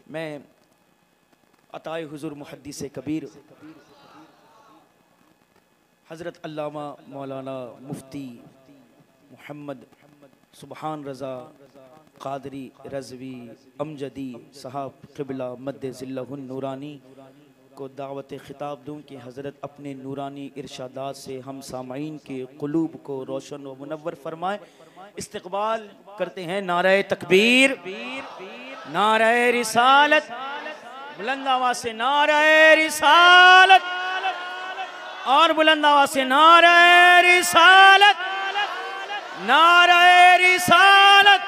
मैं अताए हुजूर मुहद्दिस कबीर हज़रत अल्लामा मौलाना मुफ्ती मोहम्मद सुबहान रज़ा क़ादरी रज़वी अमजदी साहब क़िबला मद्दे ज़िल्लहुन नूरानी को दावत ख़िताब दूँ कि हज़रत अपने नूरानी इरशादात से हम सामाईन के क़ुलूब को रोशन व मुनव्वर फरमाए। इस्तक़बाल करते हैं नारे तकबीर, नारे रिसालत, बुलंद आवाज़ से नारे रिसालत और बुलंद आवाज़ से नारे रिसालत, नारे रिसालत,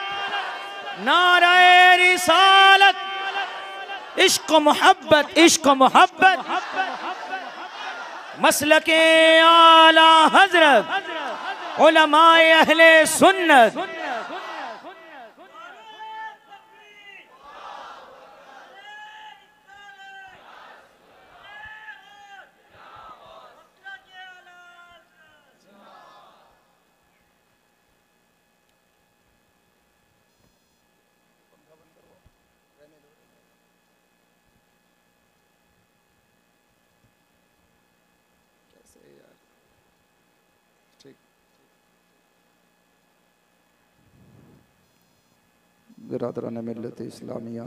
नारे रिसालत। इश्क मोहब्बत, इश्क मोहब्बत, मसलके आला हज़रत उलमाए अहले सुन्नत। बिरादरान मिल्लत इस्लामिया,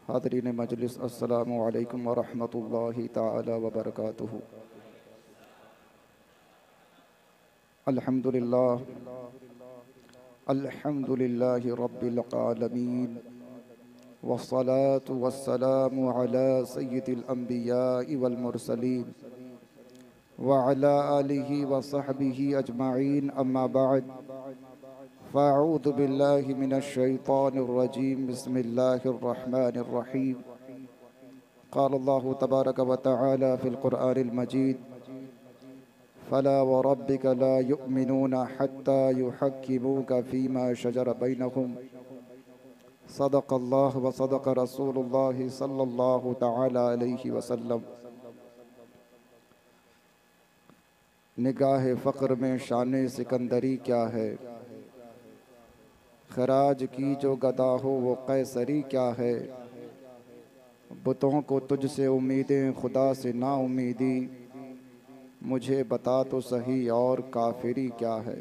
हाज़रीन मजलिस, अस्सलामु अलैकुम व रहमतुल्लाहि ताला व बरकातुहू। अल्हम्दुलिल्लाह, अल्हम्दुलिल्लाहि रब्बिल आलमीन, वस्सलातु वस्सलामु अला सय्यिदिल अंबिया'i वल मुरसलीन व अला आलिहि व सहबिहि अजमाइन, अम्मा बअद। फ़अऊज़ु बिल्लाहि मिनश शैतानिर रजीम, बिस्मिल्लाहिर रहमानिर रहीम। क़ाल अल्लाहु तबारक व तआला फ़िल क़ुरआनिल मजीद, फ़ला व रब्बिका ला युमिनूना हत्ता युहक्किमूका फ़ीमा शजर बैनहुम। सदक़ल्लाहु व सदक़ रसूलुल्लाहि सल्लल्लाहु तआला अलैहि वसल्लम। निगाह फ़क्र में शान सिकंदरी क्या है, खराज की जो गदा हो वो कैसरी क्या है। बुतों को तुझसे उम्मीदें, खुदा से ना उम्मीदी, मुझे बता तो सही और काफिरी क्या है।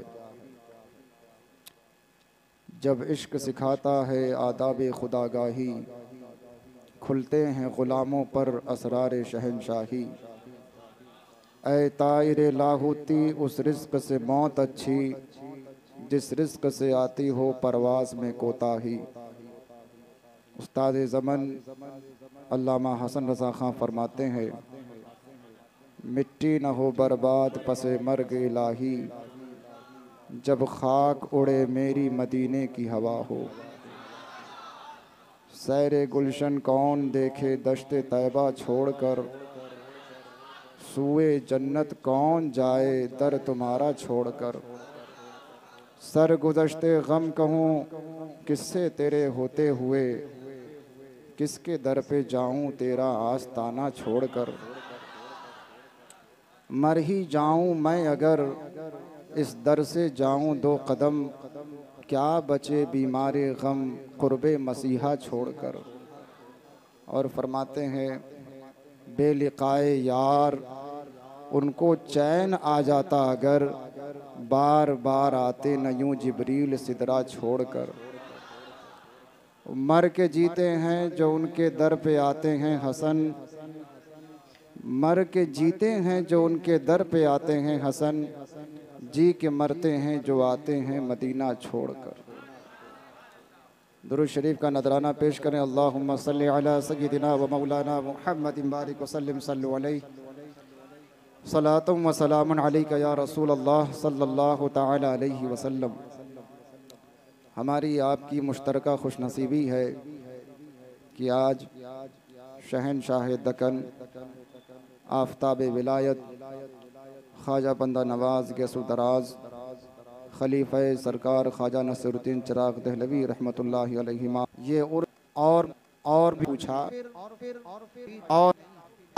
जब इश्क सिखाता है आदाब खुदागाही, खुलते हैं ग़ुलामों पर असरार शहनशाही। ऐ ताइर लाहौती उस रिज़्क़ से मौत अच्छी, जिस रिज़्क़ से आती हो परवाज़ में कोताही। उस्ताद ज़मन अल्लामा हसन रज़ा ख़ां फरमाते हैं, मिट्टी न हो बर्बाद पसे मर्ग इलाही, जब खाक उड़े मेरी मदीने की हवा हो। सैरे गुलशन कौन देखे दश्ते तैबा छोड़कर, सूए जन्नत कौन जाए दर तुम्हारा छोड़कर। सर गुज़श्ते गम कहूँ किससे तेरे होते हुए, किसके दर पे जाऊँ तेरा आस्ताना छोड़कर। मर ही जाऊँ मैं अगर इस दर से जाऊँ दो कदम, क्या बचे बीमारे गम कुर्बे मसीहा छोड़कर। और फरमाते हैं, बेलिकाए यार उनको चैन आ जाता अगर, बार बार आते न यूँ जिब्रील सिदरा छोड़कर। मर के जीते हैं जो उनके दर पे आते हैं हसन, मर के जीते हैं जो उनके दर पे आते हैं हसन, जी के मरते हैं जो आते हैं मदीना छोड़कर। दुरूद शरीफ का नजराना पेश करें। अल्लाहुम्मा सल्लि अला सय्यिदिना व मौलाना मुहम्मदिन बारिक वसल्लिम सल्लु अलैहि सलातुम व सलामुन अलैका या रसूल अल्लाह सल्लल्लाहु तआला अलैहि वसल्लम। हमारी आपकी मुश्तरका खुशनसीबी है कि आज शहनशाह दकन, आफताब विलायत, ख्वाजा बंदा नवाज गैसुल दराज, खलीफा सरकार ख्वाजा नसीरुद्दीन चिराग दहलवी रहमतुल्लाहि अलैहिमा, ये और भी पूछा और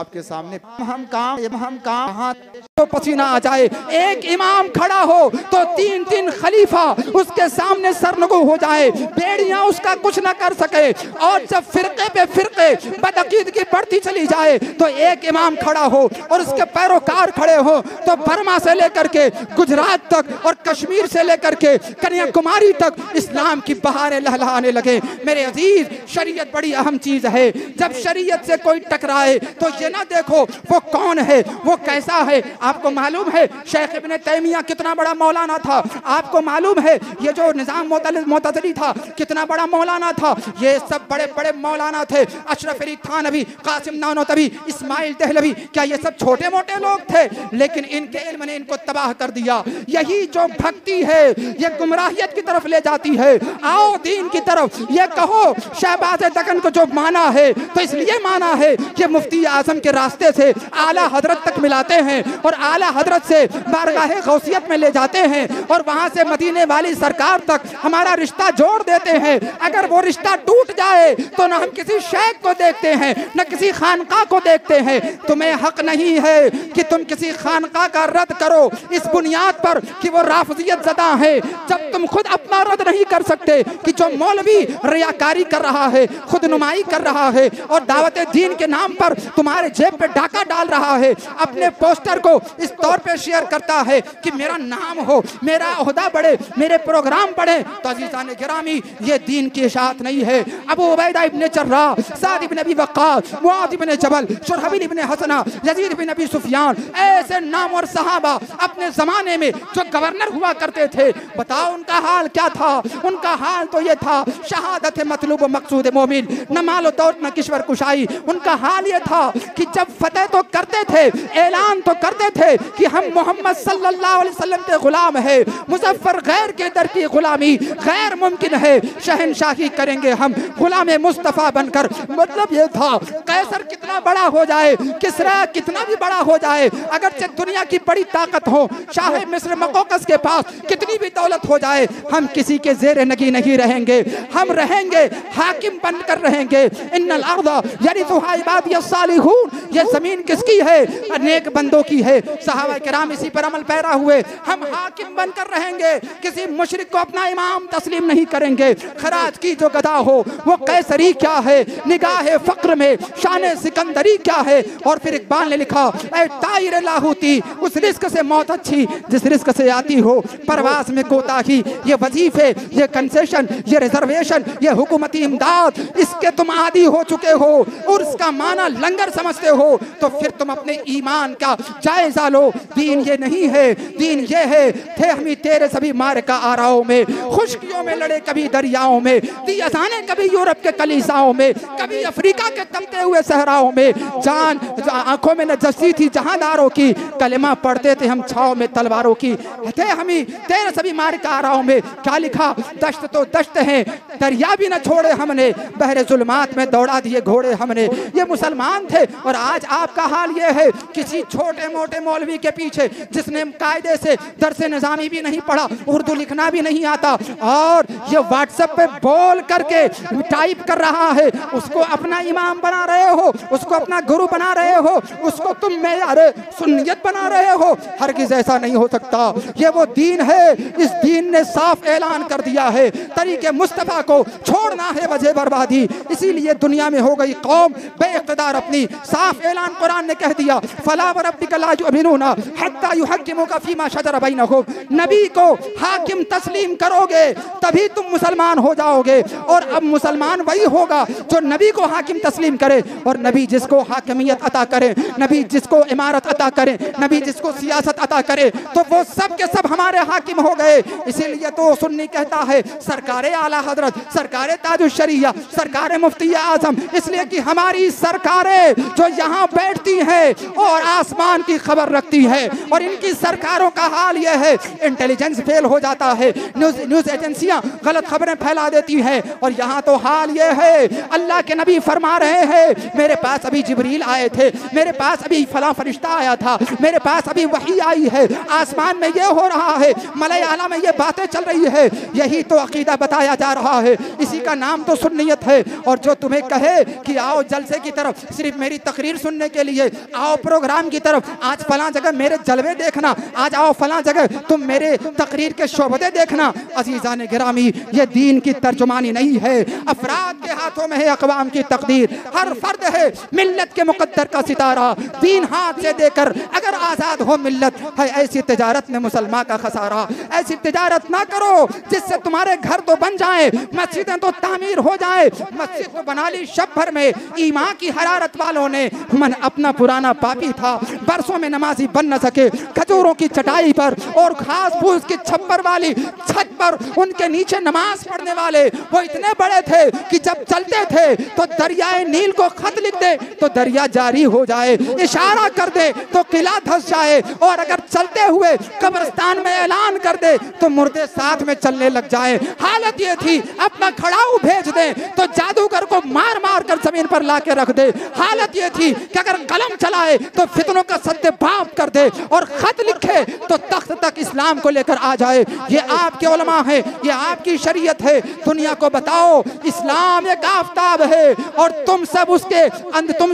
आपके सामने हम कहाँ तो पसीना आ जाए। एक इमाम खड़ा हो तो तीन तीन खलीफा उसके सामने सरनगू हो जाए, बेड़ियां उसका कुछ ना कर सके। और जब फिरके पे फिरके बदअकीदगी बढ़ती चली जाए तो एक इमाम खड़ा हो और उसके पैरोकार खड़े हो तो बर्मा से लेकर के गुजरात तक और कश्मीर से लेकर के कन्याकुमारी तक इस्लाम की बहारें लहलहाने लगे। मेरे अजीज, शरीयत बड़ी अहम चीज है। जब शरीयत से कोई टकराए तो ये ना देखो वो कौन है, वो कैसा है। आपको मालूम है शेख इब्ने तैमिया कितना बड़ा मौलाना था। आपको मालूम है ये जो निजाम मोतज़िली था कितना बड़ा मौलाना था। ये सब बड़े बड़े मौलाना थे। अशरफ अली थानवी, कासिम नानोतवी, इस्माइल दहलवी, क्या ये सब छोटे मोटे लोग थे? लेकिन इनके इल्म ने इनको तबाह कर दिया। यही जो भक्ति है ये गुमराहियत की तरफ ले जाती है। आओ दीन की तरफ। ये कहो शहबाज दकन को जो माना है तो इसलिए माना है कि मुफ्ती आजम के रास्ते से आला हजरत तक मिलाते हैं और आला हजरत से बारगाह गौसियत में ले जाते हैं और वहां से मदीने वाली सरकार तक हमारा रिश्ता जोड़ देते हैं। अगर वो रिश्ता टूट जाए तो न हम किसी शेख को देखते हैं न किसी खानका को देखते हैं। तुम्हें हक नहीं है कि तुम किसी खानका का रद्द करो इस बुनियाद पर कि वो राफजियत ज़दा है, जब तुम खुद अपना रद्द नहीं कर सकते कि जो मौलवी रियाकारी कर रहा है, खुद नुमाई कर रहा है और दावत दीन के नाम पर तुम्हारे जेब पे डाका डाल रहा है, अपने पोस्टर को इस तौर पे शेयर करता है कि मेरा नाम हो, मेरा ओहदा बढ़े, मेरे प्रोग्राम बढ़े, तो अज़ीज़ान गिरामी ये दीन की इशाअत नहीं है। अबू उबैदा इब्ने जर्राह, साद इब्ने अबी वक्कास, मुआज़ इब्ने जबल, शुरहबील इब्ने हसना, यज़ीद इब्ने अबी सुफियान, ऐसे नामवर सहाबा अपने ज़माने में जो गवर्नर हुआ करते थे, बताओ उनका हाल क्या था? उनका हाल तो ये था शहादत मतलूब मकसूद मोमिन, न मालो दौलत न किश्वर कुशाई। उनका हाल ये था कि जब फतेह तो करते थे, ऐलान तो करते थे कि हम मोहम्मद सल्लल्लाहु अलैहि वसल्लम के गुलाम है, मुजफ्फर गैर के दर की गुलामी गैर मुमकिन है, शहनशाही करेंगे हम गुलाम मुस्तफ़ा बनकर। मतलब ये था कैसर कितना बड़ा हो जाए, किसरा कितना भी बड़ा हो जाए, अगर दुनिया की बड़ी ताकत हो, शाह मिस्र मकोकस के पास कितनी भी दौलत हो जाए, हम किसी के ज़ेरे नगी नहीं रहेंगे। हम रहेंगे हाकिम बनकर रहेंगे। इन्नल अर्ज़ यरिथुहा इबादियस सालिहून, ये जमीन किसकी है? अनेक बंदों की है। सहाबा किराम इसी पर अमल पैरा हुए। हम हाकिम बनकर रहेंगे, किसी मुशरिक को अपना इमाम तस्लीम नहीं करेंगे। खराज की जो गदा हो वो कैसरी क्या है, निगाह फक्र में शान सिकंदरी क्या है। और फिर इकबाल ने लिखा, ऐ ताइर लाहूती, उस रिस्क से मौत अच्छी जिस रिस्क से आती हो परवास में कोताही। ये वजीफे, ये कंसेशन, ये रिजर्वेशन, ये हुकूमती इमदाद, इसके तुम आदी हो चुके हो और उसका माना लंगर समझते हो तो फिर तुम अपने ईमान का जायजा लो। दीन ये नहीं है, दीन ये है थे हम तेरे सभी मार का आराओं में, खुशकियों में लड़े कभी दरियाओं में, दी अजाने कभी यूरोप के कलीसाओं में, कभी अफ्रीका के तपते हुए सहराओं में। जान आंखों में नजस्सी थी जहांदारों की, कलेमा पढ़ते थे हम छाव में तलवारों की। थे हमी तेरे सभी मार का आराओं में। क्या लिखा? दश्त तो दश्त है, दरिया भी न छोड़े हमने, बहरे जुल्मात में दौड़ा दिए घोड़े हमने। ये मुसलमान थे और आज आपका हाल ये है, किसी छोटे मोटे मौलवी के पीछे जिसने कायदे से दरसे निज़ामी भी नहीं पढ़ा, उर्दू लिखना भी नहीं आता और ये व्हाट्सएप पे बोल करके टाइप कर रहा है, उसको अपना इमाम बना रहे हो, उसको अपना गुरु बना रहे हो, उसको तुम मेयार सुन्नियत बना रहे हो। हरगिज़ ऐसा नहीं हो सकता। ये वो दीन है, इस दीन ने साफ ऐलान कर दिया है तरीके मुस्तफ़ा को छोड़ना है वजह बर्बादी। इसीलिए दुनिया में हो गई कौम बेइक़्तिदार अपनी। साफ ऐलान कुरान ने कह दिया, फला व रब्बिका ला युमिनूना हत्ता युहक्किमुका फीमा शजरा बैनहुम। नबी को हाकिम तस्लीम करोगे तभी तुम मुसलमान हो जाओगे। और अब मुसलमान वही होगा जो नबी को हाकिम तस्लीम करे। और नबी जिसको हाकिमियत अता करे, नबी जिसको इमारत अता करे, नबी जिसको सियासत अता करे, तो वो सब के सब हमारे हाकिम हो गए। इसीलिए तो सुन्नी कहता है सरकारे आला हजरत, सरकारे ताजुश शरिया, सरकारे मुफ्ती आजम, इसलिए कि हमारी सरकारें जो यहाँ बैठती हैं और आसमान की खबर रखती है। और इनकी सरकारों का हाल ये है, इंटेलिजेंस फेल हो जाता है, न्यूज़ एजेंसियाँ गलत खबरें फैला देती हैं। और यहाँ तो हाल ये है, अल्लाह के नबी फरमा रहे हैं, मेरे पास अभी जिब्रील आए थे, मेरे पास अभी फला फरिश्ता आया था, मेरे पास अभी वही आई है, आसमान में ये हो रहा है, मलय आला में ये बातें चल रही है। यही तो अकीदा बताया जा रहा है, इसी का नाम तो सुन्नियत है। और जो तुम्हें कहे कि आओ जलसे की तरफ, सिर्फ मेरी तकरीर सुनने के लिए, आओ प्रोग्राम की तरफ, आज फलां जगह मेरे जलवे देखना, आज आओ फलां जगह तुम मेरे तकरीर के शोबदे देखना। अजीज़ान गिरामी, ये दीन की तर्जुमानी नहीं है, अफराद के हाथों में है अक़वाम की तकदीर। हर फर्द है मिल्लत के मुक़द्दर का सितारा, दीन हाथ से देकर अगर आज़ाद हो मिल्लत, है ऐसी तिजारत में मुसलमान का खसारा। ऐसी तिजारत ना करो जिससे तुम्हारे घर तो बन जाए, मस्जिदें तो तामीर हो जाए। मस्जिद तो बना ली शब भर में, ईमान की हरारत वालों ने, मन अपना पुराना पापी था, बरसों में नमाजी बन न सके। खजूरों की चटाई पर और घास फूस की छप्पर वाली छत पर उनके नीचे नमाज पढ़ने वाले वो इतने बड़े थे कि जब चलते थे तो दरियाए नील को खत लिख दे तो दरिया जारी हो जाए, इशारा कर दे तो किला धस जाए, और अगर चलते हुए कब्रिस्तान में ऐलान कर दे तो मुर्दे साथ में चलने लग जाए। हालत ये थी, अपना खड़ाऊ भेज दे तो जादूगर को मार मार कर जमीन पर ला के रख दे। हालत ये थी कि अगर कलम चलाए तो फितनों का सद्देबाप कर दे, और खत लिखे तो तख्त तक इस्लाम को लेकर आ जाए। ये आपके उलमा है, ये आपकी शरीयत है। दुनिया को बताओ इस्लाम एक आफताब है और तुम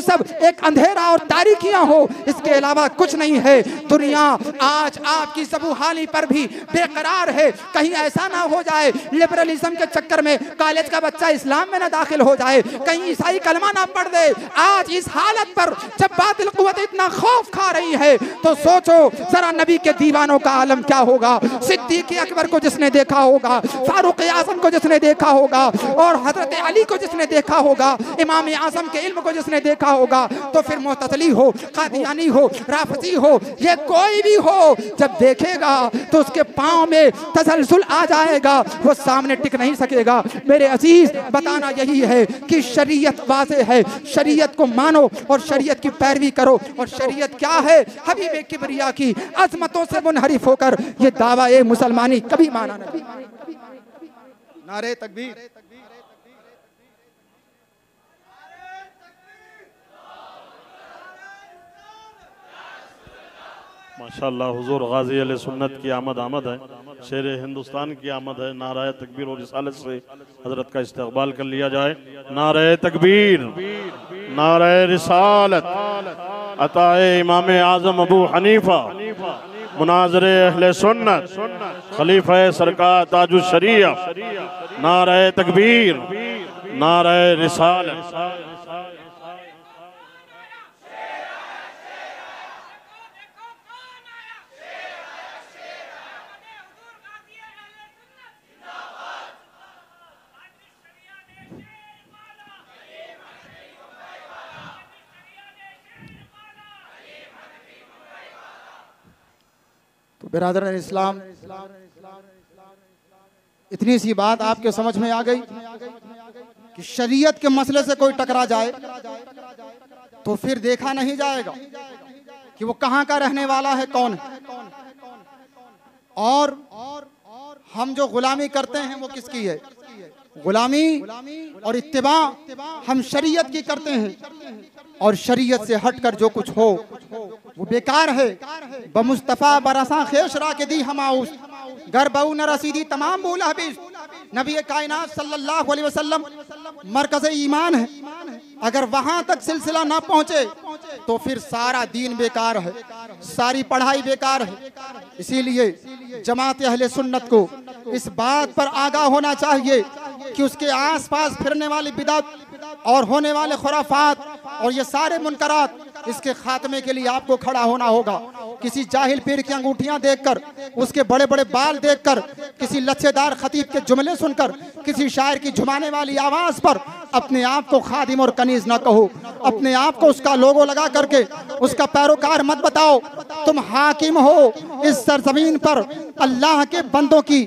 सब एक अंधेरा और तारीकियां हो, इसके अलावा कुछ नहीं है। दुनिया आज आपकी ज़बूहाली पर भी बेकरार है। कहीं ऐसा ना हो जाए लिबरलिज्म के चक्कर में कॉलेज का बच्चा इस्लाम में ना दाखिल हो जाए, कहीं ईसाई कलमा ना पढ़ दे। आज इस हालत पर जब बातिल कुव्वत इतना खौफ खा रही है तो सोचो जरा नबी के दीवानों का आलम क्या होगा। सिद्दीक़ अकबर को जिसने देखा होगा, फारूक आज़म को जिसने देखा होगा, और हजरत अली को जिसने देखा होगा, इमाम आज़म के इल्म को जिसने देखा होगा, तो फिर मुअतज़िली हो, कादियानी हो, राफ़िज़ी हो, ये कोई भी हो, जब देखेगा तो उसके पाँव में तसलसल आ जाएगा, वो सामने टिक नहीं सकेगा। मेरे अजीज, बताना यही है कि शरीयत वाज़े है, शरीयत को मानो और शरीयत की पैरवी करो। और शरीयत क्या है? हबीब किबरिया की अज़मतों से मुनहरिफ होकर ये दावा ए मुसलमानी कभी माना नहीं। नारे तकबीर। माशाअल्लाह, हुजूर गाजी अहले सुन्नत की आमद है, शेर हिंदुस्तान की आमद है। नाराए तकबीर और रिसालत से हजरत का इस्तकबाल कर लिया जाए। नाराए तकबीर, नाराए रिसालत, अताए इमाम आज़म अबू हनीफा, मुनाज़िरे अहले सुन्नत, खलीफा सरकार ताजुश शरीया। नाराए तकबीर, नाराए रिसालत। तो बिरादर इस्लाम, इतनी सी बात आपके समझ में आ गई कि शरीयत के मसले से कोई टकरा जाए तो फिर देखा नहीं जाएगा कि वो कहाँ का रहने वाला है, कौन है, और हम जो गुलामी करते हैं वो किसकी है। गुलामी और इत्तिबा हम शरीयत की करते हैं, और शरीयत से हटकर जो कुछ हो वो बेकार है। बमुस्तफ़ा बरसा खेश रा के दी हमाउस घर बहु न रसीदी तमाम बोला हबीस। नबी कायनात सल्लल्लाहु अलैहि वसल्लम मरकज़ ईमान है, अगर वहां तक सिलसिला ना पहुंचे तो फिर सारा दीन बेकार है, सारी पढ़ाई बेकार है। इसीलिए जमात अहले सुन्नत को इस बात पर आगाह होना चाहिए कि उसके आसपास फिरने वाली बिदअत और होने वाले खुराफात और ये सारे मुनकरात, इसके खात्मे के लिए आपको खड़ा होना होगा। किसी जाहिल पीर की अंगूठियां देखकर, उसके बड़े बड़े बाल देखकर, किसी लच्छेदार खतीब के जुमले सुनकर, किसी शायर की झुमाने वाली आवाज पर अपने आप को खादिम और कनीज ना कहो। अपने आप को उसका लोगो लगा करके उसका पैरोकार मत बताओ। तुम हाकिम हो इस सरजमीन पर, अल्लाह के बंदों की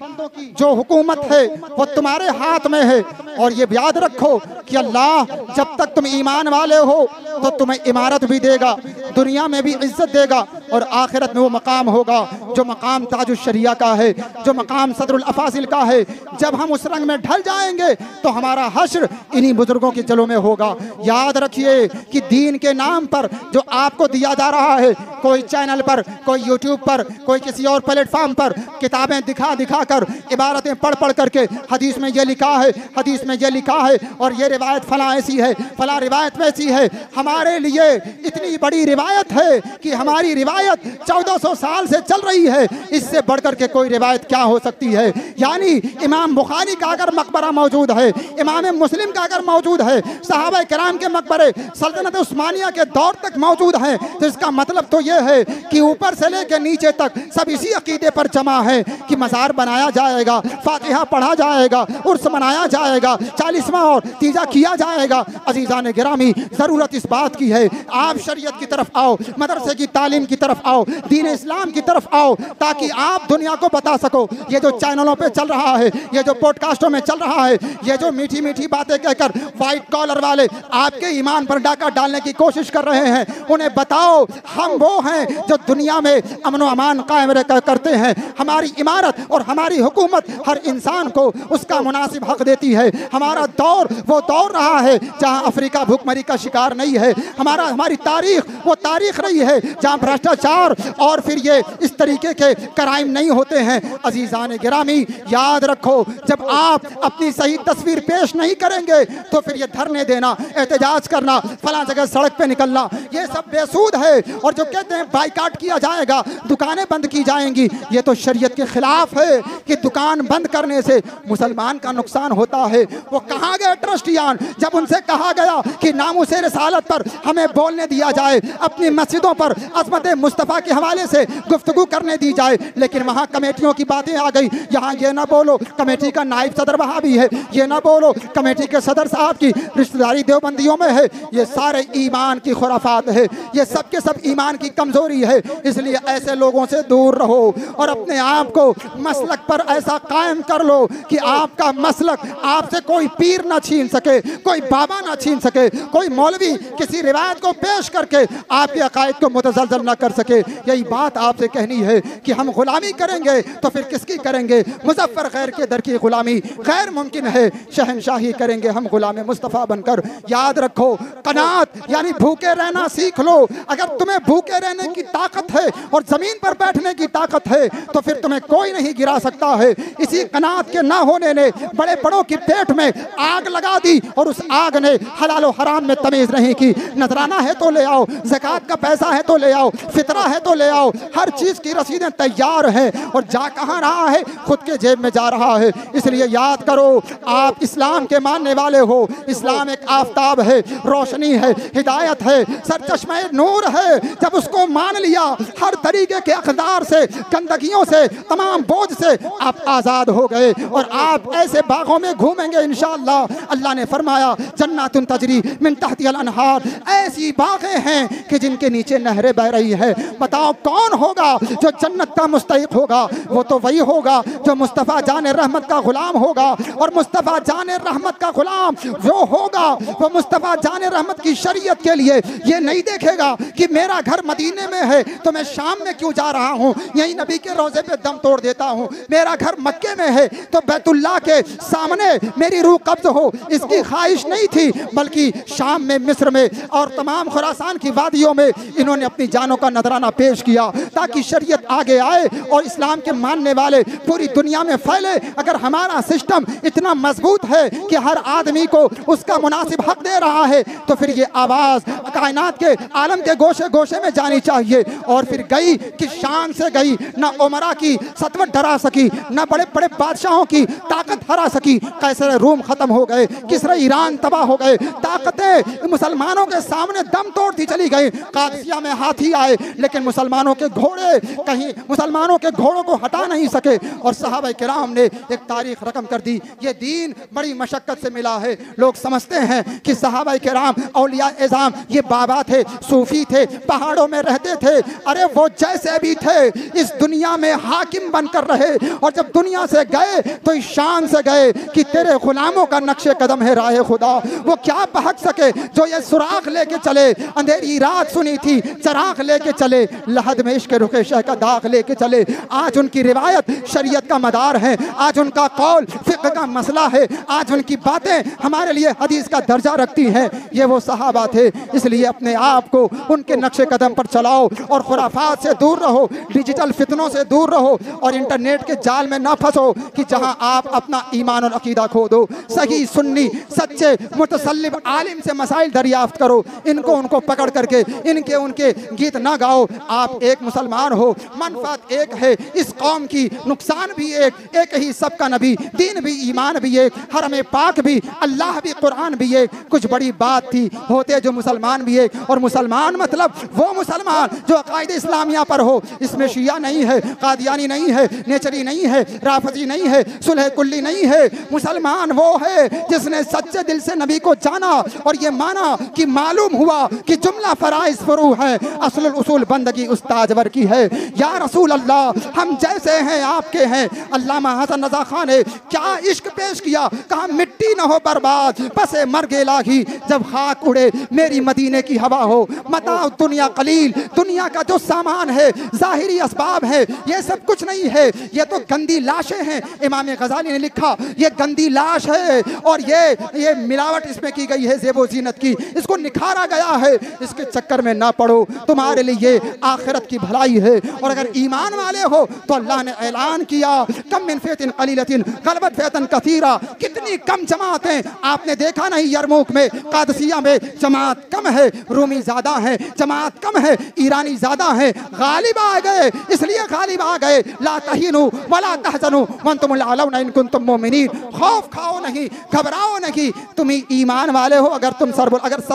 जो हुकूमत है वो तुम्हारे हाथ में है। और ये याद रखो कि अल्लाह जब तक तुम ईमान वाले हो तो तुम्हें इमारत भी देगा, दुनिया में भी इज्जत देगा, और आखिरत में वो मकाम होगा जो मकाम ताजुश शरिया का है, जो मकाम सदरुल अफाजिल का है। जब हम उस रंग में ढल जाएंगे तो हमारा हश्र इन्हीं बुजुर्गों के जलों में होगा। याद रखिए कि दीन के नाम पर जो आपको दिया जा रहा है, कोई चैनल पर, कोई यूट्यूब पर, कोई किसी और प्लेटफॉर्म पर किताबें दिखा दिखा कर, इबारतें पढ़ पढ़ करके हदीस में ये लिखा है, हदीस में ये लिखा है और ये रिवायत फला ऐसी है, फला रिवायत वैसी है। हमारे लिए इतनी बड़ी रिवायत है कि हमारी रिवायत 1400 साल से चल रही है, इससे बढ़कर के कोई रिवायत क्या हो सकती है। यानी इमाम बुखारी का अगर मकबरा मौजूद है, इमाम मुस्लिम का अगर मौजूद है, सहाबा किराम के मकबरे सल्तनत उस्मानिया के दौर तक मौजूद हैं, तो इसका मतलब तो यह है कि ऊपर से लेकर नीचे तक सब इसी अकीदे पर जमा है कि मज़ार बनाया जाएगा, फातिहा पढ़ा जाएगा, उर्स मनाया जाएगा, 40वां और तीजा किया जाएगा। अजीज़ान गिरामी, ज़रूरत इस बात की है आप शरीयत की तरफ आओ, मदरसे की तालीम की तरफ आओ, दीन इस्लाम की तरफ आओ, ताकि आप दुनिया को बता सको ये जो चैनलों पे चल रहा है, ये जो पॉडकास्टों में चल रहा है, ये जो मीठी मीठी बातें कहकर वाइट कॉलर वाले आपके ईमान पर डाका डालने की कोशिश कर रहे हैं, उन्हें बताओ हम वो हैं जो दुनिया में अमन व अमान कायम करते हैं। हमारी इमारत और हमारी हुकूमत हर इंसान को उसका मुनासिब हक देती है। हमारा दौर वो दौर रहा है जहां अफ्रीका भूखमरी का शिकार नहीं है। हमारी तारीख वो तारीख रही है जहां भ्रष्टाचार और फिर ये इस तरीके के क्राइम नहीं होते हैं। अजीज़ान गिरामी, याद रखो, जब आप अपनी सही तस्वीर पेश नहीं करेंगे तो फिर ये धरने देना, एहतजाज करना, फला जगह सड़क पे निकलना, ये सब बेसूद है। और जो कहते हैं बाइकाट किया जाएगा, दुकानें बंद की जाएंगी, ये तो शरीयत के खिलाफ है कि दुकान बंद करने से मुसलमान का नुकसान होता है। वो कहाँ गए ट्रस्टियान जब उनसे कहा गया कि नामुसे रिसालत पर हमें बोलने दिया जाए, अपनी मस्जिदों पर अज़मत मुस्तफ़ा के हवाले से गुफ्तगू करने दी जाए, लेकिन वहाँ कमेटियों की बातें आ गई। यहाँ ये ना बोलो कमेटी का नाइब सदर वहाँ भी है, ये ना बोलो कमेटी के सदर साहब की रिश्तेदारी देवबंदियों में है। ये सारे ईमान की खुराफात है, ये सब के सब ईमान की कमज़ोरी है। इसलिए ऐसे लोगों से दूर रहो और अपने आप को मसलक पर ऐसा कायम कर लो कि आपका मसलक आपसे कोई पीर ना छीन सके, कोई बाबा ना छीन सके, कोई मौलवी किसी रिवायत को पेश करके आपके अकायद को मुतज़लज़ल ना कर सके। यही बात आपसे कहनी है कि हम गुलामी करेंगे तो फिर किसकी करेंगे? मुज़फ़्फ़र गैर के दर की गुलामी गैर मुमकिन है, शहनशाही करेंगे हम गुलाम मुस्तफ़ा बनकर। याद रखो, कनात यानी भूखे रहना सीख लो। अगर तुम्हें भूखे रहने की ताकत है और ज़मीन पर बैठने की ताकत है तो फिर तुम्हें कोई नहीं गिरा सकता है। इसी कनात के ना होने ने बड़े बड़ों की पेट में आग लगा दी और उस आग ने हलाल और हराम में तमीज़ नहीं की। नजराना है तो ले आओ, ज़कात का पैसा है तो ले आओ, फितरा है तो ले आओ, हर चीज़ की रसीदें तैयार हैं और जा कहाँ रहा है? खुद के जेब में जा रहा है। इसलिए याद करो, आप इस्लाम के मानने वाले हो। इस्लाम एक आफताब है, रोशनी है, हिदायत है, सरचश्मे नूर है। जब उसको मान लिया, हर तरीके के अक़दार से, गंदगियों से, तमाम बोझ से आप आज़ाद हो गए और आप ऐसे बागों में घूमेंगे इंशाअल्लाह। अल्लाह ने फरमाया जन्नातुन तजरी मिन तहतिहल अनहार, ऐसी बागें हैं कि जिनके नीचे नहरें बह रही है। बताओ कौन होगा जो जन्नत का मुस्तहिक होगा? वो तो वही होगा जो मुस्तफ़ा जान रहमत का गुलाम होगा। और मुस्तफ़ा जान रहमत का गुलाम वो होगा, वो मुस्तफ़ा जान रहमत की शरीयत के लिए ये नहीं देखेगा कि मेरा घर मदीने में है तो मैं शाम में क्यों जा रहा हूँ, यही नबी के रोज़े पे दम तोड़ देता हूँ। मेरा घर मक्के में है तो बैतुल्लाह के सामने मेरी रूह कब्ज़ हो, इसकी ख्वाहिश नहीं थी, बल्कि शाम में, मिस्र में और तमाम खुरासान की वादियों में इन्होंने अपनी जानों का नजराना पेश किया ताकि शरीयत आगे आए और इस्लाम के मानने वाले पूरी दुनिया में फैले। अगर हमारा सिस्टम इतना मजबूत है कि हर आदमी को उसका मुनासिब हक दे रहा है तो फिर ये आवाज़ कायनात के आलम के गोशे गोशे में जानी चाहिए। और फिर गई कि शान से गई, ना उमरा की सतवत डरा सकी, ना बड़े बड़े बादशाहों की ताकत हरा सकी। कैसर रूम खत्म हो गए, किसरा ईरान तबाह हो गए, ताकतें मुसलमानों के सामने दम तोड़ती चली गई। कादसिया में हाथी आए लेकिन मुसलमानों के घोड़े कहीं मुसलमानों के घोड़ों को हटा नहीं सके। और सहाबा किराम ने एक तारीख रकम कर दी। ये दीन बड़ी मशक्कत से मिला है। लोग समझते हैं कि सहाबा किराम औलिया एज़ाम ये बाबा थे, सूफी थे, पहाड़ों में रहते थे। अरे वो जैसे भी थे इस दुनिया में हाकिम बनकर रहे और जब दुनिया से गए तो इस शान से गए कि तेरे गुलामों का नक्शे कदम है राह खुदा। वो क्या बहक सके जो ये सुराख लेके चले, अंधेरी रात सुनी थी, चराग लेके चले, लहद में इश्क रुखे शह का दाग लेके चले। आज उनकी रिवायत शरीयत का मदार है, आज उनका कौल फिक्र का मसला है, आज उनकी बातें हमारे लिए हदीस का दर्जा रखती हैं। ये वो सहाबा थे। इसलिए अपने आप को उनके नक्शे कदम पर चलाओ और खुराफात से दूर रहो, डिजिटल फितनों से दूर रहो और इंटरनेट के जाल में ना फंसो कि जहां आप अपना ईमान और अकीदा खो दो। सही सुन्नी सच्चे मुतसल्लिम आलिम से मसाइल दरियाफ्त करो, इनको उनको पकड़ करके इनके उनके गीत ना गाओ। आप एक मुसलमान हो, मनफात एक है इस कौम की, नुकसान भी एक ही सबका नबी, दीन भी, ईमान भी एक, हरम पाक भी, अल्लाह भी, कुरान भी एक। कुछ बड़ी बात थी, होते जो मुसलमान भी एक। और मुसलमान मतलब वो मुसलमान जो अकायदे इस्लामिया पर हो। इसमें शिया नहीं है, कादियानी नहीं है, नेचरी नहीं है, राफजी नहीं है, सुलह कुल्ली नहीं है। मुसलमान वो है जिसने सच्चे दिल से नबी को जाना और ये माना कि मालूम हुआ कि जुमला फराइज फरू है, असलुल उसूल बंदगी उस्ताजवर की है। या रसूल अल्लाह हम जैसे हैं आपके हैं। अल्लामा हसन रजा खान ने क्या इश्क पेश किया, कहा मिट्टी न हो बर्बाद बसे मरगे लाही, जब खाक उड़े मेरी मदीने की हवा हो। मता दुनिया कलील, दुनिया का जो सामान है, जाहिरी असबाब है, ये सब कुछ नहीं है, ये तो गंदी लाशें हैं। इमाम गजाली ने लिखा ये गंदी लाश है और ये मिलावट इसमें की गई है ज़ेबो ज़ीनत की, इसको निखारा गया है। इसके चक्कर में ना पड़ो, तुम्हारे लिए आखिरत की भलाई है। और अगर ईमान वाले हो तो अल्लाह ने ऐलान किया कम मिन फ़िअतिन क़लीलतिन ग़लबत फ़िअतन कसीरा, कितनी कम जमातें आपने देखा नहीं। यरमुक में, कादसिया में जमात कम है, रूमी ज़्यादा है, जमात कम है, ईरानी ज़्यादा है। गालिब आ गए, इसलिए गालिब आ गए। ला तहीनु वला तहज़नु वअंतुमुल अलौना इन कुंतुम मुमिनीन, खौफ खाओ नहीं, घबराओ नहीं, तुम ही ईमान वाले हो। अगर तुम सर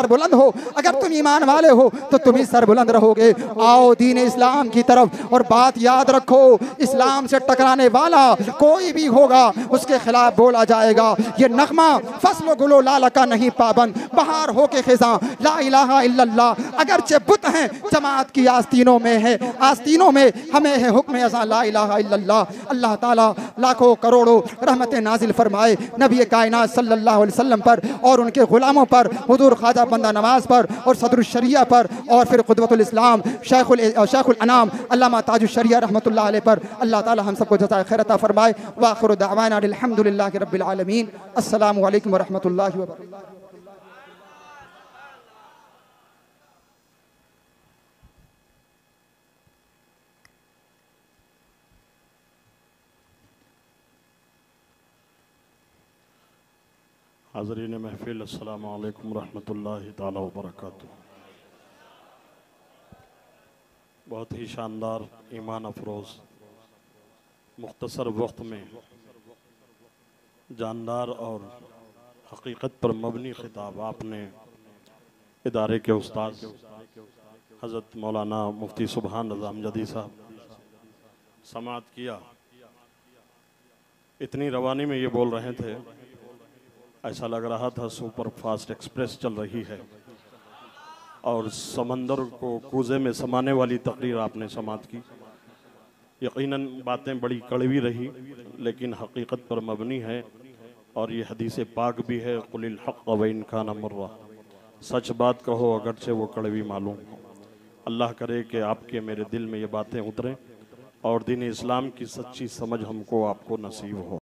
बुलंद हो, अगर तुम ईमान वाले हो तो तुम ही सर बुलंद रहोगे। आओ दीन इस्लाम की तरफ। और बात याद रखो, इस्लाम से टकराने वाला कोई भी होगा उसके खिलाफ बोला जाएगा। ये नगमा फसल गुलो लाला का नहीं पाबंद, बहार हो के खिजा ला इलाहा इल्लल्लाह। अगरचे बुत हैं जमात की आस्तीनों में है, आस्तीनों में हमें है हुक्म अज़ा ला इलाहा इल्लल्लाह। अल्लाह ताला लाखों करोड़ों रहमतें नाजिल फरमाए नबी कायनात सल्लल्लाहु अलैहि वसल्लम पर और उनके गुलामों पर, हुजूर ख्वाजा बंदा नवाज पर और सदरुल शरिया पर, और फिर क़ुदवतुल इस्लाम शेखुल अनाम अल्लामा ताजुश शरिया रहमतुल्लाह अलैह पर। अल्लाह ताला हम सबको जज़ाए खैर अता फरमाए। व आखिरु दअवाना अल्हम्दुलिल्लाहि रब्बिल आलमीन। अस्सलामु अलैकुम व रहमतुल्लाहि व बरकातुहू। हाज़रीन महफिल, अस्सलामु अलैकुम रहमतुल्लाहि ताला व बरकातुहू। बहुत ही शानदार, ईमान अफरोज़, मुख्तसर वक्त में जानदार और हकीकत पर मबनी खिताब आपने इदारे के उस्ताद हज़रत मौलाना मुफ्ती सुबहान रज़ा अमजदी साहब समाअत किया। इतनी रवानी में ये बोल रहे थे, ऐसा लग रहा था सुपर फास्ट एक्सप्रेस चल रही है और समंदर को कूज़े में समाने वाली तकरीर आपने समाअत की। यकीनन बातें बड़ी कड़वी रही लेकिन हकीकत पर मबनी है और ये हदीस पाक भी है, कुलिल हक़्क़ व इन कान मुर्रा, सच बात कहो अगरचे वो कड़वी मालूम हो। अल्लाह करे कि आपके मेरे दिल में ये बातें उतरें और दीन इस्लाम की सच्ची समझ हमको आपको नसीब हो।